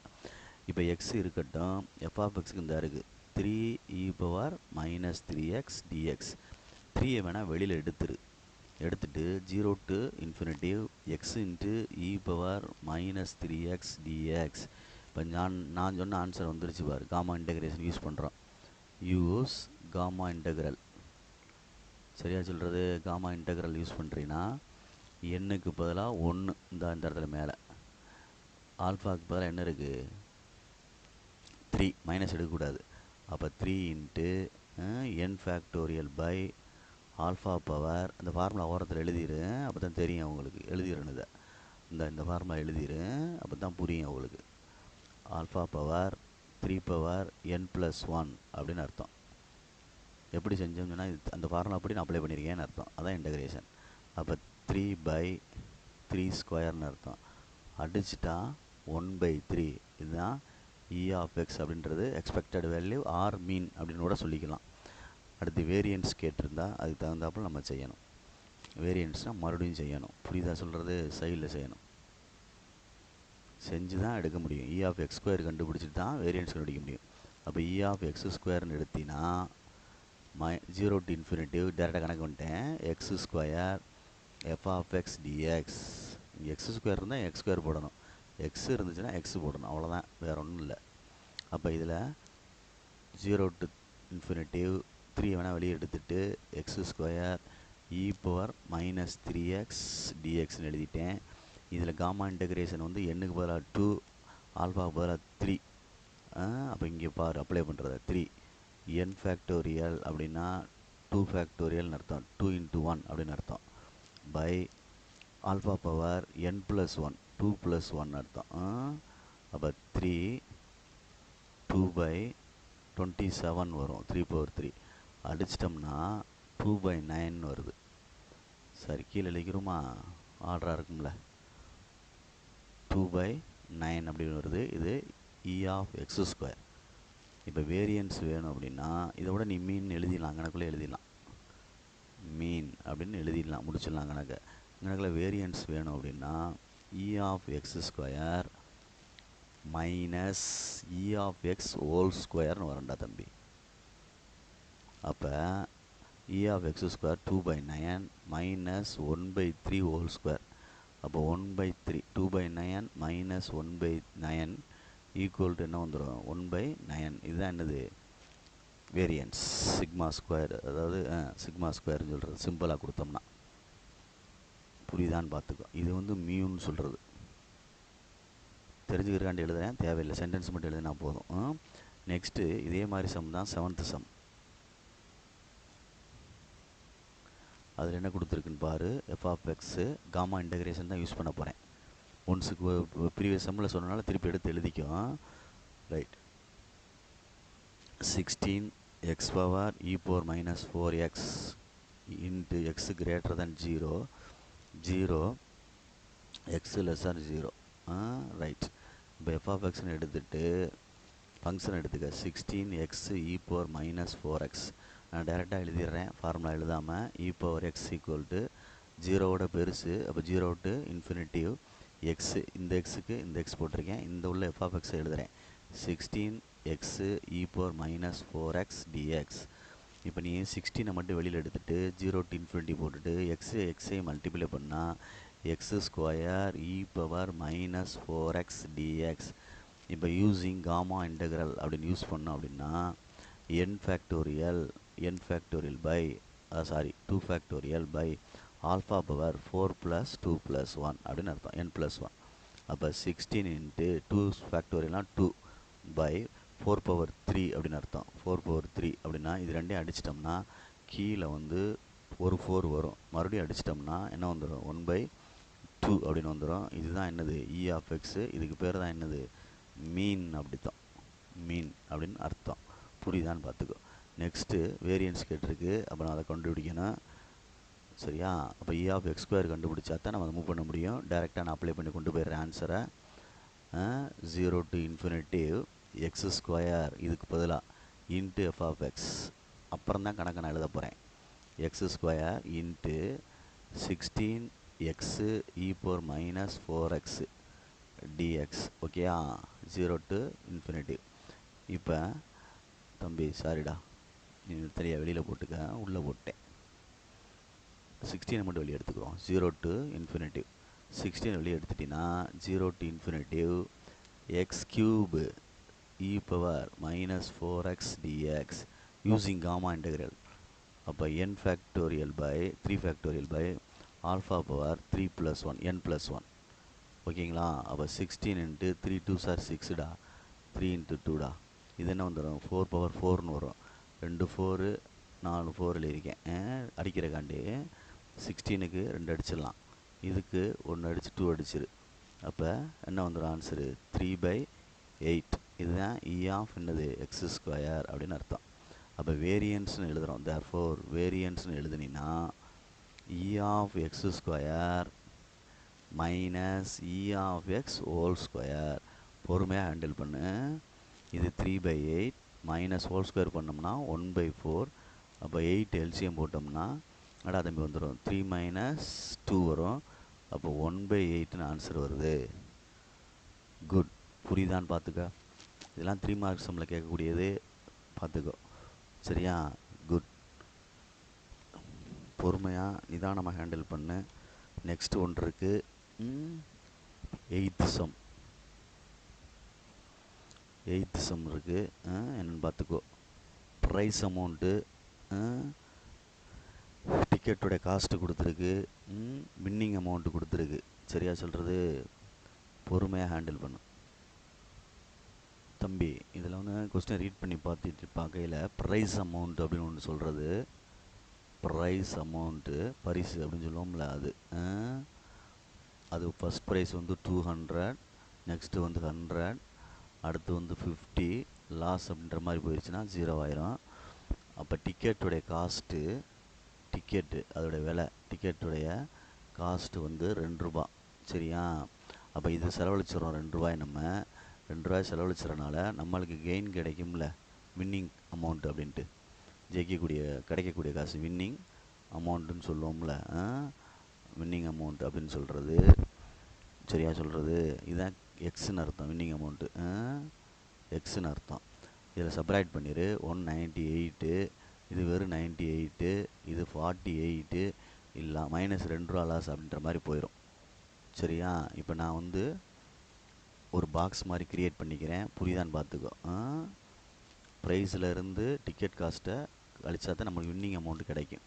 இப்போ எக்ஸ் இருக்கட்டும், எஃப் ஆஃப் எக்ஸுக்கு இந்த இருக்குது 3e power minus 3x dx. 3 வேணால் வெளியில் எடுத்துட்டு 0 to infinity x into e power minus 3x dx. இப்போ நான் சொன்ன ஆன்சர் வந்துருச்சு பாரு. காமா இன்டகிரேஷன் யூஸ் பண்ணுறோம். Use gamma integral. சரியா சொல்கிறது? காமா இன்டகிரல் யூஸ் பண்ணுறீங்கன்னா எண்ணுக்கு பதிலாக 1 இந்த இடத்துல மேலே, ஆல்ஃபாவுக்கு பதிலாக என்ன இருக்குது 3, மைனஸ் எடுக்கக்கூடாது. அப்போ 3 into n factorial by alpha power. அந்த ஃபார்முலா ஓரத்தில் எழுதிடு, அப்போ தான் தெரியும் உங்களுக்கு. எழுதிடணும் இதை. இந்த ஃபார்முலா எழுதிடு, அப்போ தான் புரியும் உங்களுக்கு. Alpha power 3 power n plus 1 அப்படின்னு அர்த்தம். எப்படி செஞ்சோம்னா அந்த ஃபார்முலா அப்படி நான் அப்ளை பண்ணியிருக்கேன்னு அர்த்தம். அதான் இன்டகிரேஷன். அப்போ 3/3 ஸ்கொயர்னு அர்த்தம். அடிச்சுட்டா 1/3. இதுதான் இ ஆஃப் எக்ஸ் அப்படின்றது எக்ஸ்பெக்டட் வேல்யூ ஆர் மீன் அப்படின்னு கூட சொல்லிக்கலாம். அடுத்து வேரியன்ஸ் கேட்டிருந்தா அதுக்கு தகுந்தாப்புல நம்ம செய்யணும். வேரியன்ஸ்னால் மறுபடியும் செய்யணும். புரியுதா சொல்கிறது? சைடில் செய்யணும். செஞ்சு தான் எடுக்க முடியும். இ ஆஃப் எக்ஸ் ஸ்கொயர் கண்டுபிடிச்சிட்டு தான் வேரியன்ஸ் கண்டுபிடிக்க முடியும். அப்போ இ ஆஃப் எக்ஸ் ஸ்கொயர்னு எடுத்தினா 0 to infinity டேரெக்டாக கணக்கு பண்ணிட்டேன். X square f of x dx. X square இருந்தால் எக்ஸ் ஸ்கொயர் போடணும், எக்ஸ் இருந்துச்சுன்னா எக்ஸ் போடணும், அவ்வளோதான், வேறு ஒன்றும் இல்லை. அப்போ இதில் 0 to infinity 3 வேணால் வெளியே எடுத்துட்டு X square e power minus 3x டிஎக்ஸ்ன்னு எழுதிட்டேன். இதில் காமா இன்டகிரேஷன் வந்து எண்ணுக்கு பதிலாக 2, ஆல்ஃபாவுக்கு பதிலாக 3. அப்போ இங்கே பார் அப்ளை பண்ணுறது 3 என் ஃபேக்டோரியல் அப்படின்னா 2 ஃபேக்டோரியல்னு அர்த்தம். 2 into 1 அப்படின்னு அர்த்தம். By alpha power n plus 1, 2 + 1 அர்த்தம். அப்போ 3 2/27 வரும். 3/3 அடிச்சிட்டோம்னா 2/9 வருது. சரி, கீழே எழுதிக்கிறோமா? ஆர்டராக இருக்கும்ல. 2/9 அப்படின்னு வருது. இது இ ஆஃப் எக்ஸ் ஸ்கொயர். இப்போ வேரியன்ஸ் வேணும் அப்படின்னா இதோட நீ மீன் எழுதிடலாம், கணக்குள்ளே எழுதிடலாம். மீன் அப்படின்னு எழுதிடலாம், முடிச்சிடலாம் கணக்கை. கணக்கில் வேரியன்ஸ் வேணும் அப்படின்னா E of X square minus E of x whole ஸ்கொயர்னு வரண்டா தம்பி. அப்போ E of X square 2/9 minus 1/3 whole square. அப்போ 1/3 2/9 மைனஸ் 1/9 ஈக்குவல் டு என்ன வந்துடும், 1/9. இதுதான் என்னது வேரியன்ஸ் சிக்மா ஸ்கொயர், அதாவது சிக்மா ஸ்கொயர்னு சொல்கிறது சிம்பிளாக கொடுத்தோம்னா. புரியுதான்னு பார்த்துக்கோ. இது வந்து மியூன்னு சொல்கிறது. தெரிஞ்சுக்கிறக்காண்டி எழுதுறேன், தேவையில்லை, சென்டென்ஸ் மட்டும் எழுதினா போதும். நெக்ஸ்ட்டு இதே மாதிரி சம் தான் 7th சம். அதில் என்ன கொடுத்துருக்குன்னு பாரு. F of x gamma integration தான் யூஸ் பண்ண போகிறேன். ஒன்ஸுக்கு ப்ரீவியஸ் சம்மில் சொன்னனால திருப்பி எடுத்து எழுதிக்கும். Right. 16x power e power minus 4x into x greater than 0 0 x lesser 0. Right. இப்போ எஃப் ஆஃப் எக்ஸ்னு எடுத்துகிட்டு ஃபங்க்ஷன் எடுத்துக்க 16x e power minus 4x. நான் டேரெக்டாக எழுதிடுறேன், ஃபார்முலா எழுதாமல். E power X equal to 0வோட பெருசு, அப்போ 0 டு இன்ஃபினிட்டிவ் எக்ஸு. இந்த எக்ஸுக்கு இந்த எக்ஸ் போட்டிருக்கேன், இந்த உள்ள எஃப் ஆஃப் எக்ஸை எழுதுகிறேன். 16x e power minus 4x dx. இப்போ நீ 16 மட்டும் வெளியில் எடுத்துகிட்டு 0 டு இன்ஃபினிட்டி போட்டுட்டு எக்ஸை மல்டிப்ளை பண்ணால் x square e power minus 4x dx. இப்போ யூஸிங் காமா இன்டெக்ரல் அப்படின்னு யூஸ் பண்ணோம் அப்படின்னா n factorial by 2 factorial by alpha power 4 + 2 + 1 அப்படின்னு அர்த்தம், n+1. அப்போ 16 இன்ட்டு 2 ஃபேக்டோரியல்னால் 2 பை 4/3 அப்படின்னு அர்த்தம். 4/3 அப்படின்னா இது ரெண்டையும் அடிச்சிட்டோம்னா கீழே வந்து ஒரு 4 வரும். மறுபடியும் அடிச்சிட்டோம்னா என்ன வந்துடும், 1/2 அப்படின்னு வந்துடும். இதுதான் என்னது இ ஆஃப் எக்ஸு. இதுக்கு பேர் தான் என்னது மீன். அப்படித்தான் மீன் அப்படின்னு அர்த்தம். புரியுதான்னு பார்த்துக்கோ. நெக்ஸ்ட்டு வேரியன்ஸ் கேட்டிருக்கு, அப்போ நான் அதை கண்டுபிடிக்கணும். சரியா? அப்போ இ ஆஃப் எக்ஸ் ஸ்கொயர் கண்டுபிடிச்சா தான் நம்ம அதை மூவ் பண்ண முடியும். டேரெக்டாக நான் அப்ளை பண்ணி கொண்டு போயிடுறேன் ஆன்சரை. 0 டு இன்ஃபினிட்டிவ் எக்ஸ் ஸ்கொயர் இதுக்கு பதிலாக இன்ட்டு எஃப் ஆஃப் எக்ஸ். அப்புறம் தான் கணக்கை நான் எழுத போகிறேன். X square into 16x e power minus 4x dx. ஓகேயா? 0 டு இன்ஃபினிட்டிவ். இப்போ தம்பி சாரிடா, நீ தெரியா வெளியில் போட்டுக்க, உள்ளே போட்டேன். 16 மட்டும் வெளியே எடுத்துக்கிறோம். 0 டு இன்ஃபினிட்டிவ் 16 வெளியே எடுத்துட்டிங்கன்னா 0 to infinity x cube e power minus 4x dx using gamma integral. அப்போ n factorial by 3 factorial by alpha power 3 + 1 n+1. ஓகேங்களா? அப்போ 16 இன்ட்டு 3 2s are 6டா, 3 இன்ட்டு 2டா. இது என்ன வந்துடும், 4/4ன்னு வரும். 2 4 4 4 எழுதியிருக்கேன் அடிக்கிறக்காண்டி. 16க்கு 2 அடிச்சிடலாம், இதுக்கு 1 அடிச்சு 2 அடிச்சிரு. அப்போ என்ன வந்துடும் ஆன்சரு 3/8. இதுதான் இ ஆஃப் என்னது எக்ஸ் ஸ்கொயர் அப்படின்னு அர்த்தம். அப்போ வேரியன்ஸ்னு எழுதுகிறோம். தேர்ஃபோர் வேரியன்ஸ்னு எழுதுனீங்கன்னா E of X square minus E of x whole square. பொறுமையாக ஹேண்டில் பண்ணு. இது 3/8 மைனஸ் ஹோல் ஸ்கொயர் பண்ணோம்னா 1/4. அப்போ 8 எல்சிஎம் போட்டோம்னா அடா தம்பி வந்துடும் 3 - 2 வரும். அப்போ 1/8ன்னு ஆன்சர் வருது. குட். புரியுதான்னு பார்த்துக்க. இதெல்லாம் 3 மார்க்ஸ் நம்மளை கேட்கக்கூடியது, பார்த்துக்கோ. சரியா? குட். பொறுமையாக நிதானமாக ஹேண்டில் பண்ணு. நெக்ஸ்ட் ஒன்று இருக்குது, 8th சம். 8th சம் இருக்குது, என்னென்னு பார்த்துக்கோ. ப்ரைஸ் அமௌண்ட்டு, டிக்கெட்டோடைய காஸ்ட்டு கொடுத்துருக்கு, வின்னிங் அமௌண்ட்டு கொடுத்துருக்கு. சரியா சொல்கிறது? பொறுமையாக ஹேண்டில் பண்ணு தம்பி. இதில் வந்து கொஸ்டின் ரீட் பண்ணி பார்க்கையில் ப்ரைஸ் அமௌண்ட் அப்படின்னு ஒன்று சொல்கிறது. ப்ரைஸ் அமௌண்ட்டு பரிசு அப்படின்னு சொல்லுவோம்ல, அது ஃபஸ்ட் ப்ரைஸ் வந்து 200, நெக்ஸ்ட்டு வந்து 100, அடுத்து வந்து 50, லாஸ் அப்படின்ற மாதிரி போயிடுச்சுன்னா 0 ஆயிரும். அப்போ டிக்கெட்டுடைய காஸ்ட்டு, டிக்கெட்டு அதோடைய விலை, டிக்கெட்டுடைய காஸ்ட்டு வந்து 2 ரூபா. சரியா? அப்போ இது செலவழிச்சிடறோம் 2 ரூபாய். நம்ம 2 ரூபாய் செலவழிச்சறனால நம்மளுக்கு கெயின் கிடைக்கும்ல, வின்னிங் அமௌண்ட் அப்படின்ட்டு, கிடைக்கக்கூடிய காசு வின்னிங் அமௌண்ட்டுன்னு சொல்லுவோம்ல. வின்னிங் அமௌண்ட் அப்படின்னு சொல்கிறது, சரியா சொல்கிறது, இதுதான் எக்ஸ்ன்னு அர்த்தம். வின்னிங் அமௌண்ட்டு எக்ஸ்ன்னு அர்த்தம். இதில் சப்ராக்ட் பண்ணிடு. 198, இது வெறும் 98, இது 48, இல்லை -2 லாஸ் அப்படின்ற மாதிரி போயிடும். சரியா? இப்போ நான் வந்து ஒரு பாக்ஸ் மாதிரி க்ரியேட் பண்ணிக்கிறேன். புரியுதான்னு பார்த்துக்கோ. ப்ரைஸில் இருந்து டிக்கெட் காஸ்ட்டை கழிச்சா தான் நம்மளுக்கு வின்னிங் அமௌண்ட்டு கிடைக்கும்.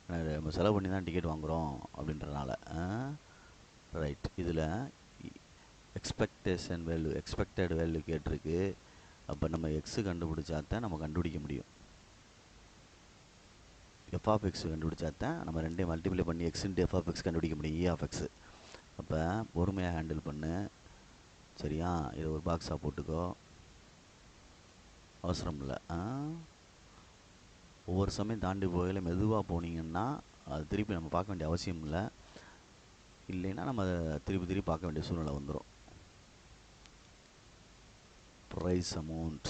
நம்ம செலவு பண்ணி தான் டிக்கெட் வாங்குகிறோம் அப்படின்றனால. ரைட். இதில் எக்ஸ்பெக்டட் வேல்யூ கேட்டிருக்கு. அப்போ நம்ம எக்ஸு கண்டுபிடிச்சா தான் நம்ம கண்டுபிடிக்க முடியும். எஃப்ஆஃப்எக்ஸ் கண்டுபிடிச்சா தான் நம்ம ரெண்டையும் மல்டிப்ளை பண்ணி எக்ஸ் இன்ட்டு எஃப்ஆஃப்எக்ஸ் கண்டுபிடிக்க முடியும், இஆஃப்எக்ஸு. அப்போ பொறுமையாக ஹேண்டில் பண்ணு. சரியா? இதை ஒரு பாக்ஸாக போட்டுக்கோ, அவசரம் இல்லை. ஒவ்வொரு சமயம் தாண்டி போகையில் மெதுவாக போனீங்கன்னா அது திருப்பி நம்ம பார்க்க வேண்டிய அவசியம் இல்லை. இல்லைன்னா நம்ம அதை திருப்பி பார்க்க வேண்டிய சூழ்நிலை வந்துடும். Prize amount,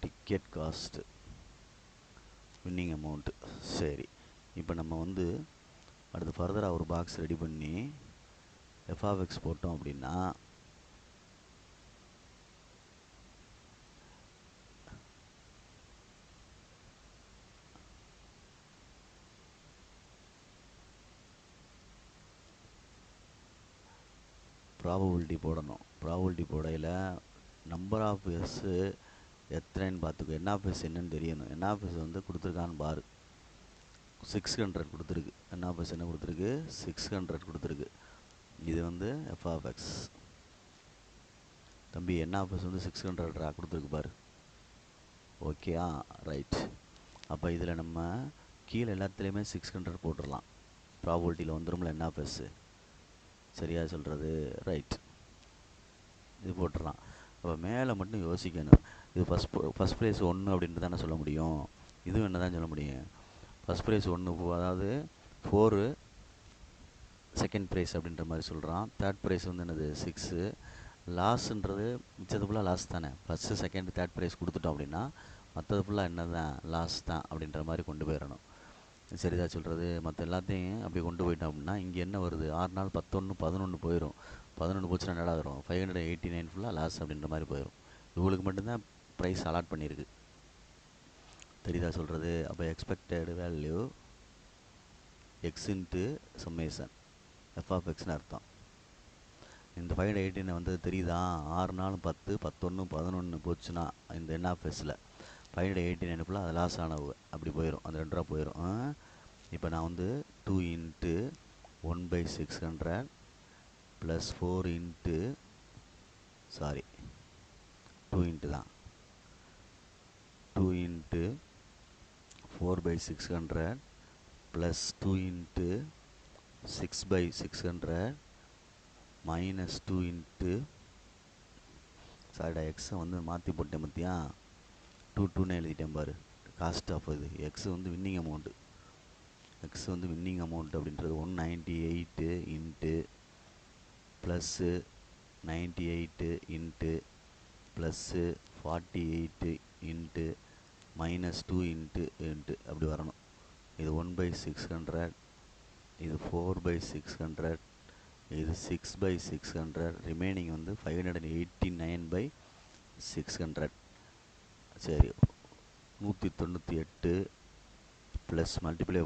ticket cost, winning amount. சரி, இப்போ நம்ம வந்து அடுத்து ஃபர்தராக ஒரு பாக்ஸ் ரெடி பண்ணி எஃப்ஆஃப்எக்ஸ் போட்டோம் அப்படின்னா ப்ராபபிலிட்டி போடணும். ப்ராபபிலிட்டி போடையில் நம்பர் ஆஃப் எஸ்ஸு எத்தனைன்னு பார்த்துக்கோ. என்ஆஃப்எஸ் என்னன்னு தெரியணும். என்ஆஃப்எஸ் வந்து கொடுத்துருக்கான்னு பாரு. 600 கொடுத்துருக்கு. என்ஆஃப்எஸ் என்ன கொடுத்துருக்கு? 600 கொடுத்துருக்கு. இது வந்து எஃப்ஆஃப்எக்ஸ். தம்பி, என்ஆஃப்எஸ் வந்து 600 கொடுத்துருக்கு பாரு. ஓகேயா? ரைட். அப்போ இதில் நம்ம கீழே எல்லாத்துலேயுமே 600 போட்டுடலாம். ப்ராபபிலிட்டியில் வந்துடும்ல என்ஆஃப்எஸ்ஸு. சரியா சொல்கிறது? ரைட். இது போட்டுடலாம். அப்போ மேலே மட்டும் யோசிக்கணும். இது ஃபஸ்ட் ப்ரைஸ் 1 அப்படின்ட்டு தானே சொல்ல முடியும். இதுவும் என்ன தான் சொல்ல முடியும். ஃபஸ்ட் ப்ரைஸ் 1, அதாவது 4 செகண்ட் ப்ரைஸ் அப்படின்ற மாதிரி சொல்கிறான். தேர்ட் ப்ரைஸ் வந்து என்னது? 6. லாஸ்ன்றது மிச்சது ஃபுல்லாக லாஸ் தானே. ஃபஸ்ட்டு செகண்ட் தேர்ட் ப்ரைஸ் கொடுத்துட்டோம் அப்படின்னா மற்றது ஃபுல்லாக என்ன தான்? லாஸ் தான் அப்படின்ற மாதிரி கொண்டு போயிடணும். சரிதான் சொல்கிறது. மற்ற எல்லாத்தையும் அப்படி கொண்டு போயிட்டோம் அப்படின்னா இங்கே என்ன வருது? 6 நாள் 11 போயிடும். 11 போச்சுன்னா என்னடா வரும்? 589 ஃபுல்லாக லாஸ் அப்படின்ற மாதிரி போயிடும். இவங்களுக்கு மட்டும்தான் ப்ரைஸ் அலாட் பண்ணியிருக்கு. தெரியுதா சொல்கிறது? அப்போ expected value x into summation எஃப்ஆஃப்எக்ஸ்னு அர்த்தம். இந்த 518 வந்து தெரியுதா? 6 நாளும் 10, 11, 11 போச்சுன்னா இந்த என்ஆஃப்எஸில் 589 ஃபுல்லாக அது லாஸ் ஆனவு அப்படி போயிடும். அந்த 2 ரூபா போயிடும். இப்போ நான் வந்து 2 இன்ட்டு 1/600 ப்ளஸ் 4 இன்ட்டு 2 இன்ட்டு தான் 2 into 4/600 plus 2 into 6/600 minus 2 into எக்ஸை வந்து மாற்றி போட்டேன் பார்த்தியா? 2 எழுதிட்டேன் பாரு. காஸ்ட் ஆஃப் இது எக்ஸ் வந்து வின்னிங் அமௌண்ட்டு. எக்ஸ் வந்து வின்னிங் அமௌண்ட் அப்படின்றது 198 into plus 98 into plus 48 into -2 into அப்படி வரணும். இது 1/600, இது 4/600, இது 6/600, ரிமைனிங் வந்து 589/600. சரி, 198 ப்ளஸ் மல்டிப்ளை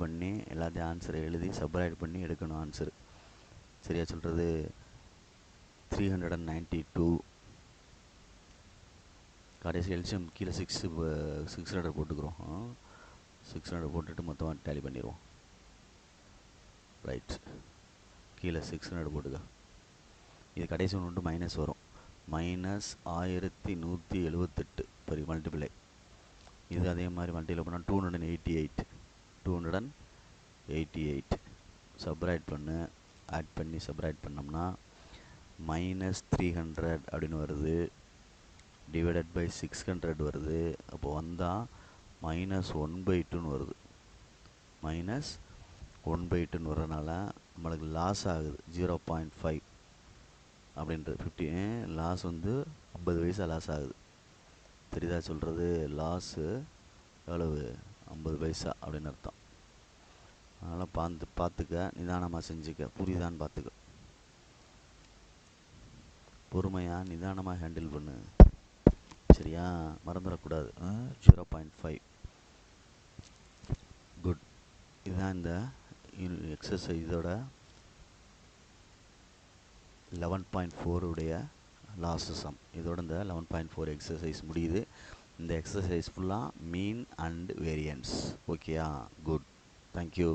பண்ணி எல்லாத்தையும் ஆன்சரை எழுதி சப்ராக்ட் பண்ணி எடுக்கணும் ஆன்சரு. சரியா சொல்கிறது? 392. கடைசி எல்சியம் கீழே 600 போட்டுக்கிறோம். 600 போட்டுட்டு மொத்தமாக டேலி பண்ணிடுவோம். ரைட். கீழே 600 போட்டுக்க. இது கடைசி ஒன்று மட்டும் மைனஸ் வரும். -1178 பெரிய மல்டிப்ளை. இது அதே மாதிரி மல்டிப்ளை பண்ணால் 288 சப்ராக்ட் ஆட் பண்ணி சப்ராக்ட் பண்ணோம்னா -300 அப்படின்னு வருது. டிவைடட் பை 600 வருது. அப்போ வந்தால் -1/2 வருது. -1/2 வர்றதுனால நம்மளுக்கு லாஸ் ஆகுது 0.5. அப்படின்றது 50 லாஸ் வந்து 50 பைசா லாஸ் ஆகுது. தெரியுதா சொல்கிறது? லாஸு எவ்வளவு? 50 பைசா அப்படின்னு அர்த்தம். அதனால் பார்த்துக்க, நிதானமாக செஞ்சுக்க. புரியுதான்னு பார்த்துக்க. பொறுமையாக நிதானமாக ஹேண்டில் பண்ணு. சரியா? மறந்துடக்கூடாது. 0.5. குட். இதுதான் இந்த எக்ஸசைஸோட 11.4 உடைய லாஸ்ட் சம். இதோட இந்த 11.4 எக்ஸசைஸ் முடியுது. இந்த எக்ஸசைஸ் ஃபுல்லாக மீன் அண்ட் வேரியன்ஸ். ஓகேயா? குட். தேங்க்யூ.